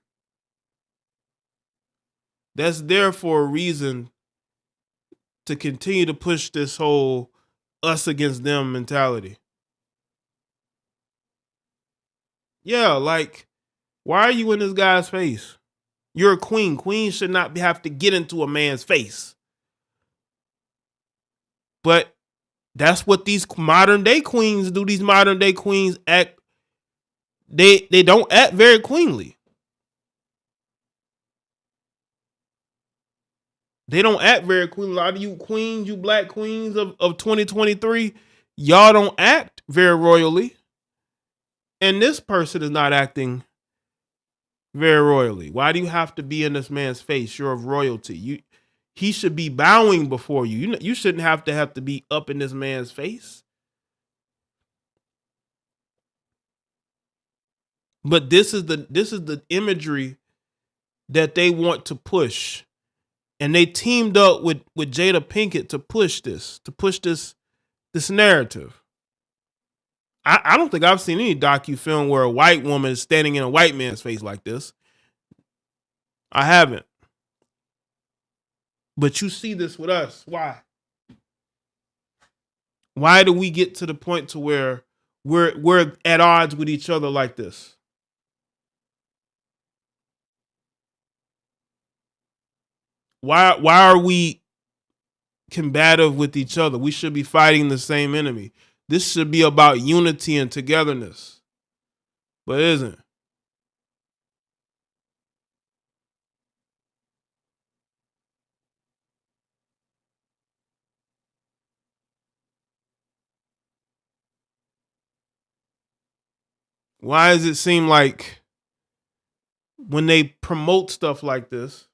Speaker 1: That's there for a reason, to continue to push this whole us against them mentality. Yeah, like, why are you in this guy's face? You're a queen. Queens should not have to get into a man's face. But that's what these modern day queens do. These modern day queens act, they don't act very queenly. They don't act very queenly. A lot of you queens, you black queens of 2023, y'all don't act very royally. And this person is not acting very royally. Why do you have to be in this man's face? You're of royalty. He should be bowing before you. You shouldn't have to be up in this man's face. But this is the imagery that they want to push. And they teamed up with Jada Pinkett to push this narrative. I don't think I've seen any docu-film where a white woman is standing in a white man's face like this. I haven't. But you see this with us. Why? Why do we get to the point to where we're at odds with each other like this? Why are we combative with each other? We should be fighting the same enemy. This should be about unity and togetherness. But it isn't. Why does it seem like when they promote stuff like this,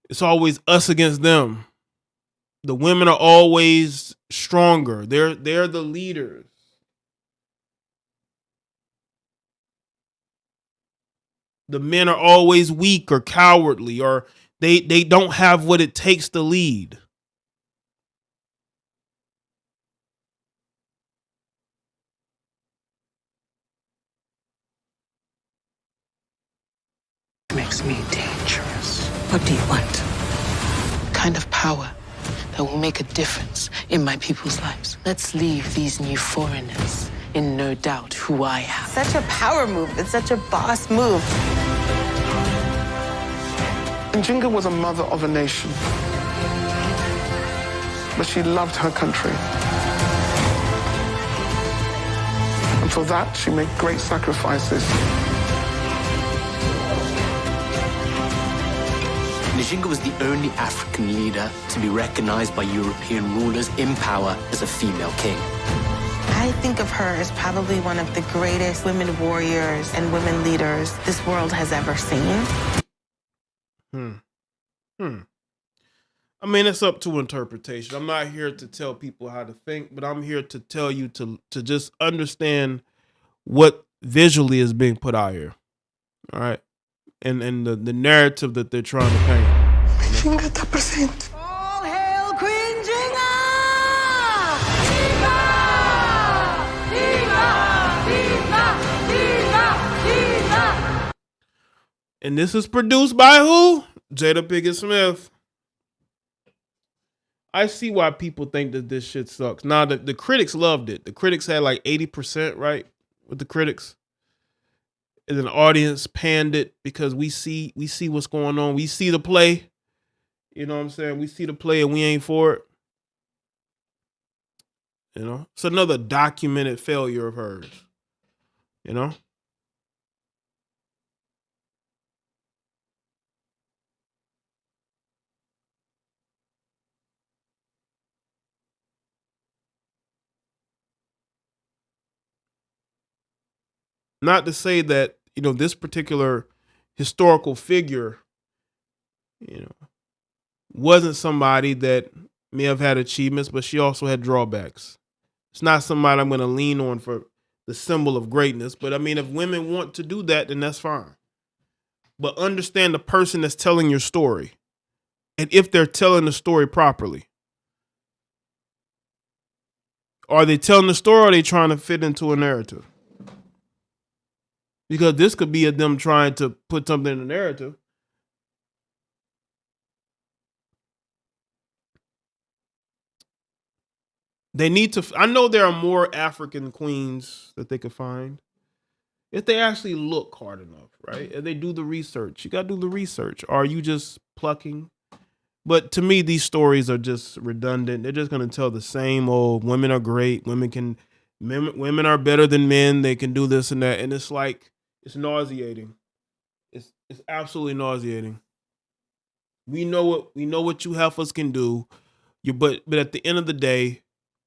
Speaker 1: it's always us against them? The women are always stronger. They're the leaders. The men are always weak or cowardly, or they don't have what it takes to lead.
Speaker 12: Makes me dangerous. What do you want? Kind of power that will make a difference in my people's lives. Let's leave these new foreigners in no doubt who I am.
Speaker 3: Such a power move. It's such a boss move.
Speaker 13: Njinga was a mother of a nation, but she loved her country. And for that, she made great sacrifices.
Speaker 14: Njinga was the only African leader to be recognized by European rulers in power as a female king.
Speaker 3: I think of her as probably one of the greatest women warriors and women leaders this world has ever seen.
Speaker 1: I mean, it's up to interpretation. I'm not here to tell people how to think, but I'm here to tell you to just understand what visually is being put out here. All right. And the narrative that they're trying to paint.
Speaker 4: All hail Queen Jinga!
Speaker 1: And this is produced by who? Jada Pinkett Smith. I see why people think that this shit sucks. Now, the critics loved it. The critics had like 80%, right? With the critics. And then the audience panned it because we see what's going on. We see the play. You know what I'm saying? We see the play and we ain't for it. You know? It's another documented failure of hers. You know? Not to say that, you know, this particular historical figure, you know, wasn't somebody that may have had achievements, but she also had drawbacks. It's not somebody I'm going to lean on for the symbol of greatness. But I mean, if women want to do that, then that's fine. But understand the person that's telling your story. And if they're telling the story properly. Are they telling the story or are they trying to fit into a narrative? Because this could be them trying to put something in the narrative. They need to, I know there are more African queens that they could find. If they actually look hard enough, right? If they do the research, you got to do the research. Are you just plucking? But to me, these stories are just redundant. They're just going to tell the same old, women are great. Women are better than men. They can do this and that. And it's like, it's nauseating. It's absolutely nauseating. We know what you heifers can do. But at the end of the day,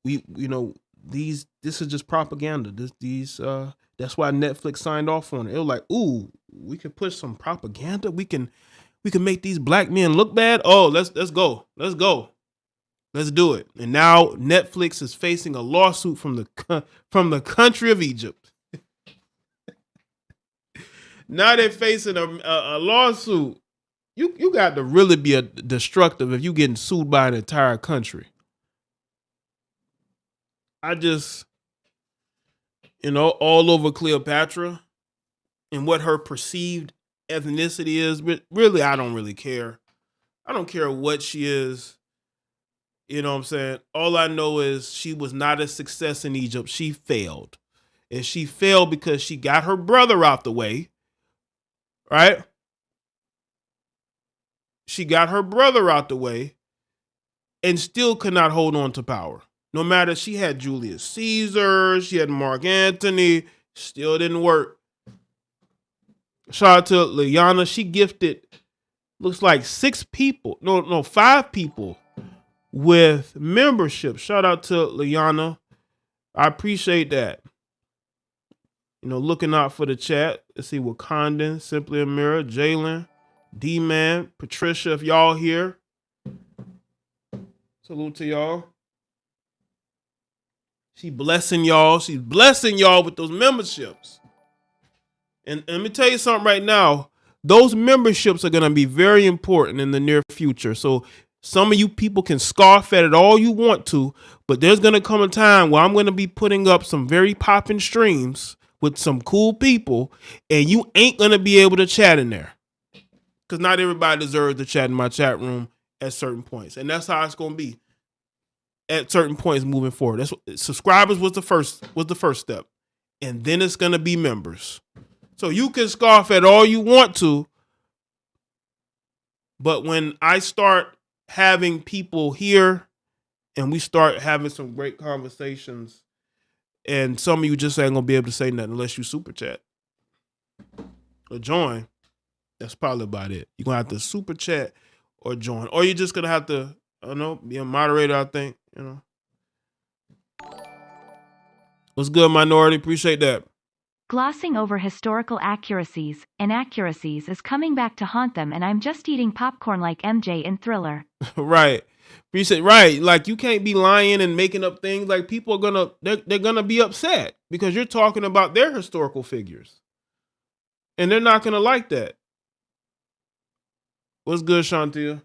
Speaker 1: this is just propaganda. That's why Netflix signed off on it. It was like, ooh, we can push some propaganda. We can make these black men look bad. Oh, let's go. Let's go. Let's do it. And now Netflix is facing a lawsuit from the country of Egypt. Now they're facing a lawsuit. You got to really be destructive if you're getting sued by an entire country. I just, all over Cleopatra and what her perceived ethnicity is, but really, I don't really care. I don't care what she is. You know what I'm saying? All I know is she was not a success in Egypt. She failed. And she failed because she got her brother out the way. Right? She got her brother out the way and still could not hold on to power. No matter, she had Julius Caesar, she had Mark Antony, still didn't work. Shout out to Liana. She gifted, looks like 5 people with membership. Shout out to Liana. I appreciate that. Looking out for the chat. Let's see, Wakandan, Simply Amira, Jalen, D-Man, Patricia, if y'all here. Salute to y'all. She's blessing y'all with those memberships. And let me tell you something right now. Those memberships are going to be very important in the near future. So some of you people can scoff at it all you want to, but there's going to come a time where I'm going to be putting up some very popping streams with some cool people, and you ain't going to be able to chat in there. Because not everybody deserves to chat in my chat room at certain points. And that's how it's going to be at certain points moving forward. That's what, subscribers was the first step. And then it's going to be members. So you can scoff at all you want to, but when I start having people here and we start having some great conversations, and some of you just ain't gonna be able to say nothing unless you super chat or join. That's probably about it. You're gonna have to super chat or join, or you're just gonna have to, be a moderator. I think, What's good, Minority? Appreciate that.
Speaker 9: Glossing over historical accuracies, inaccuracies is coming back to haunt them, and I'm just eating popcorn like MJ in Thriller.
Speaker 1: Right. Right. Like, you can't be lying and making up things. Like, people are gonna, they're gonna be upset because you're talking about their historical figures. And they're not gonna like that. What's good, Shantia?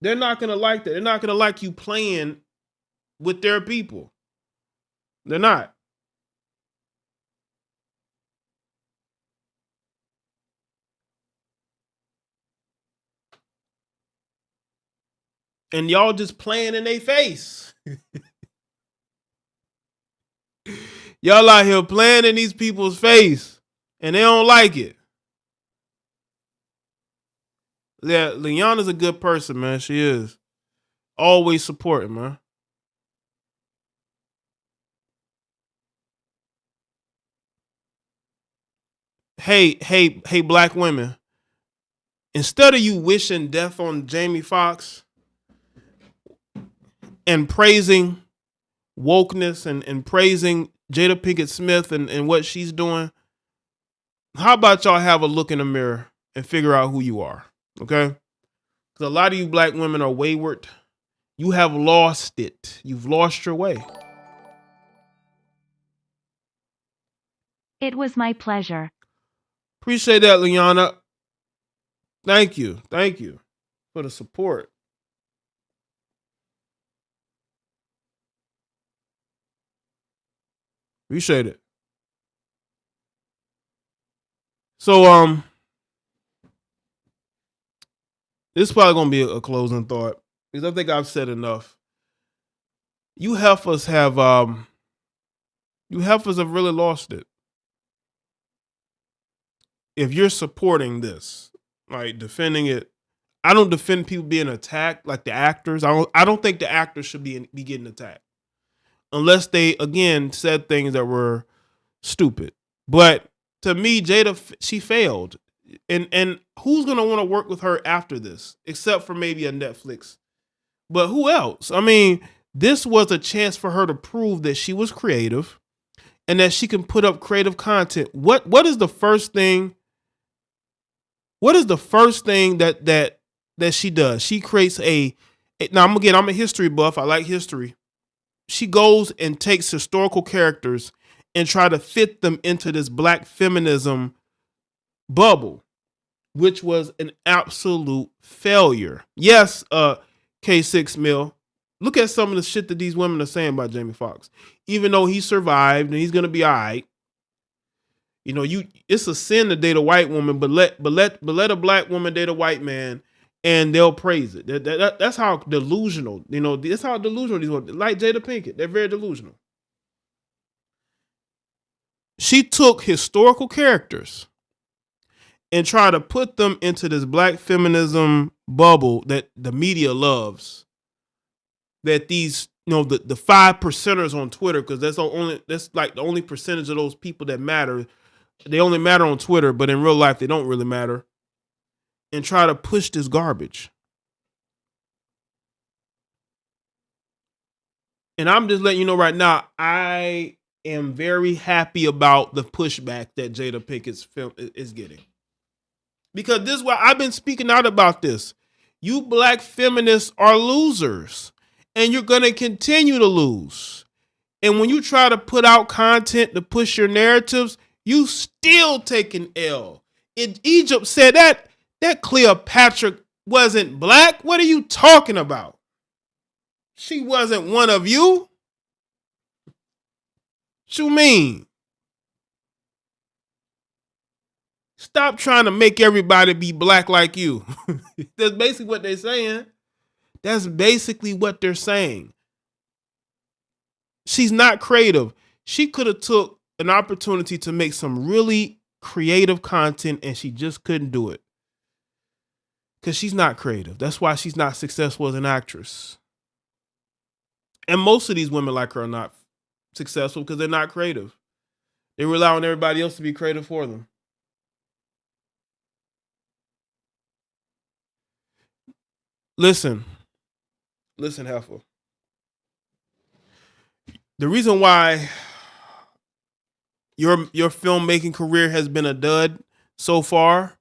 Speaker 1: They're not gonna like that. They're not gonna like you playing with their people. They're not. And y'all just playing in their face. Y'all out here playing in these people's face, and they don't like it. Yeah, Leonna's a good person, man. She is. Always supporting, man. Hey, black women. Instead of you wishing death on Jamie Foxx and praising wokeness and praising Jada Pinkett Smith and what she's doing, how about y'all have a look in the mirror and figure out who you are, okay? Because a lot of you black women are wayward. You have lost it. You've lost your way.
Speaker 9: It was my pleasure.
Speaker 1: Appreciate that, Leanna. Thank you. Thank you for the support. Appreciate it. So, this is probably going to be a closing thought because I think I've said enough. You heifers have really lost it. If you're supporting this, like defending it, I don't defend people being attacked like the actors. I don't think the actors should be getting attacked unless they again said things that were stupid. But to me, Jada, she failed, and who's gonna want to work with her after this, except for maybe a Netflix? But who else? I mean, this was a chance for her to prove that she was creative and that she can put up creative content. What is the first thing? What is the first thing that she does? She creates now I'm a history buff. I like history. She goes and takes historical characters and try to fit them into this black feminism bubble, which was an absolute failure. Yes, K6 Mill. Look at some of the shit that these women are saying about Jamie Foxx. Even though he survived and he's gonna be all right. You know, it's a sin to date a white woman, but let a black woman date a white man, and they'll praise it. That's how delusional. You know, that's how delusional these women. Like Jada Pinkett, they're very delusional. She took historical characters and tried to put them into this black feminism bubble that the media loves. That these, you know, the 5%ers on Twitter, because that's like the only percentage of those people that matter. They only matter on Twitter, but in real life, they don't really matter. And try to push this garbage. And I'm just letting you know right now, I am very happy about the pushback that Jada Pinkett's film is getting. Because this is why I've been speaking out about this. You black feminists are losers. And you're going to continue to lose. And when you try to put out content to push your narratives, you still take an L. In Egypt said that Cleopatra wasn't black. What are you talking about? She wasn't one of you. What you mean? Stop trying to make everybody be black like you. That's basically what they're saying. That's basically what they're saying. She's not creative. She could have took an opportunity to make some really creative content and she just couldn't do it. Because she's not creative. That's why she's not successful as an actress. And most of these women like her are not successful because they're not creative. They rely on everybody else to be creative for them. Listen, Heifer. The reason why your filmmaking career has been a dud so far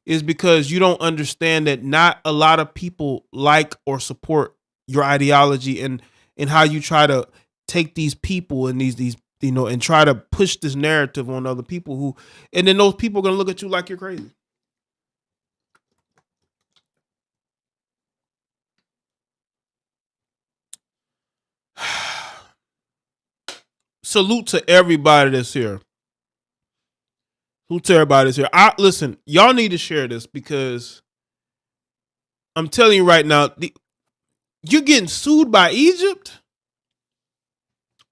Speaker 1: is because you don't understand that not a lot of people like or support your ideology and how you try to take these people and these and try to push this narrative on other people who, and then those people are gonna look at you like you're crazy. Salute to everybody that's here. Salute to everybody that's here. Listen, y'all need to share this because I'm telling you right now, you're getting sued by Egypt,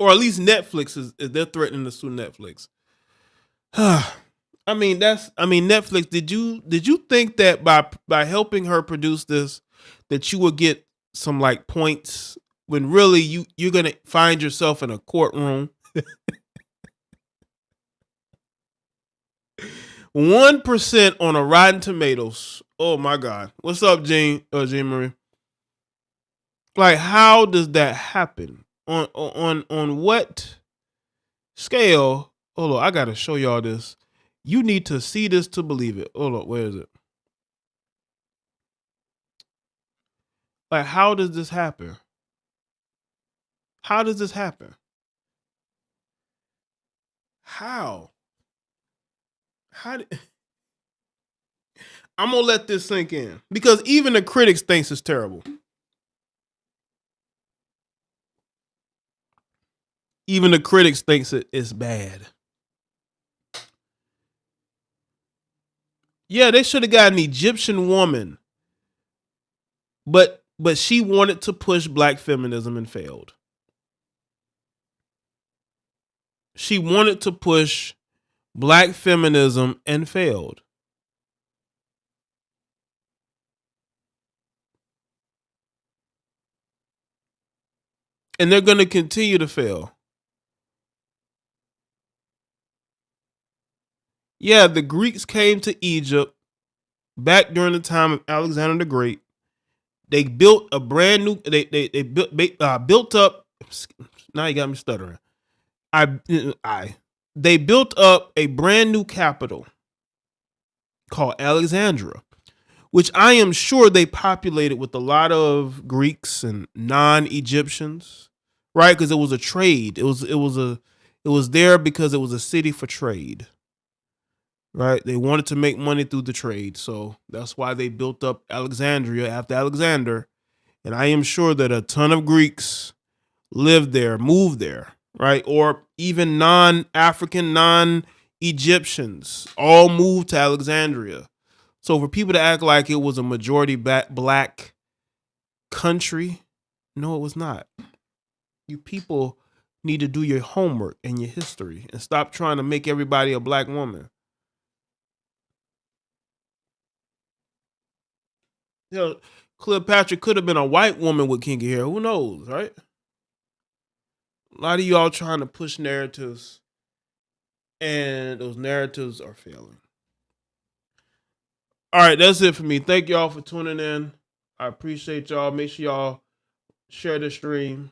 Speaker 1: or at least Netflix is they're threatening to sue Netflix. Netflix. Did you think that by helping her produce this, that you would get some like points when really you're gonna find yourself in a courtroom? 1% on a Rotten Tomatoes. Oh my God. What's up, Jean Marie? Like, how does that happen? On what scale? Hold on, I gotta show y'all this. You need to see this to believe it. Hold on, where is it? Like, how does this happen? How does this happen? How? I'm gonna let this sink in because even the critics thinks it's terrible. Even the critics thinks it's bad. Yeah, they should have got an Egyptian woman, but she wanted to push black feminism and failed. She wanted to push black feminism and failed. And they're going to continue to fail. Yeah, the Greeks came to Egypt back during the time of Alexander the Great. They built a brand new. They built up. Now you got me stuttering. They built up a brand new capital called Alexandria, which I am sure they populated with a lot of Greeks and non-Egyptians, right? Because it was a trade. It was there because it was a city for trade, right? They wanted to make money through the trade, so that's why they built up Alexandria after Alexander. And I am sure that a ton of Greeks lived there, moved there, right? Or even non-African, non-Egyptians all moved to Alexandria. So for people to act like it was a majority black country, no, it was not. You people need to do your homework and your history and stop trying to make everybody a black woman. You know, Cleopatra could have been a white woman with kinky hair. Who knows, right? A lot of y'all trying to push narratives, and those narratives are failing. All right, that's it for me. Thank y'all for tuning in. I appreciate y'all. Make sure y'all share the stream,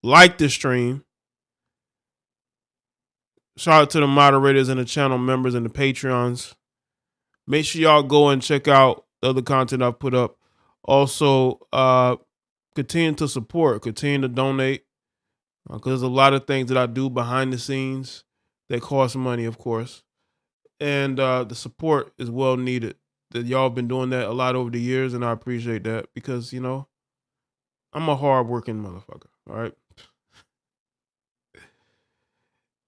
Speaker 1: like the stream. Shout out to the moderators and the channel members and the Patreons. Make sure y'all go and check out the other content I've put up. Also, continue to support, continue to donate, because there's a lot of things that I do behind the scenes that cost money, of course. And the support is well needed. That y'all been doing that a lot over the years, and I appreciate that because, you know, I'm a hard-working motherfucker, all right?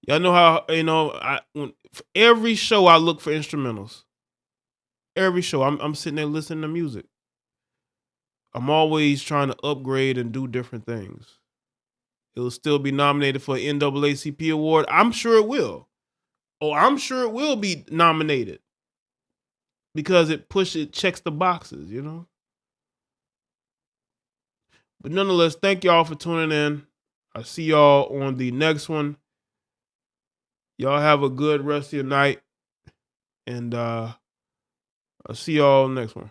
Speaker 1: Y'all know how, you know, for every show I look for instrumentals. Every show, I'm sitting there listening to music. I'm always trying to upgrade and do different things. It'll still be nominated for an NAACP award. I'm sure it will. Oh, I'm sure it will be nominated because it checks the boxes, you know. But nonetheless, thank y'all for tuning in. I see y'all on the next one. Y'all have a good rest of your night, and I'll see y'all next one.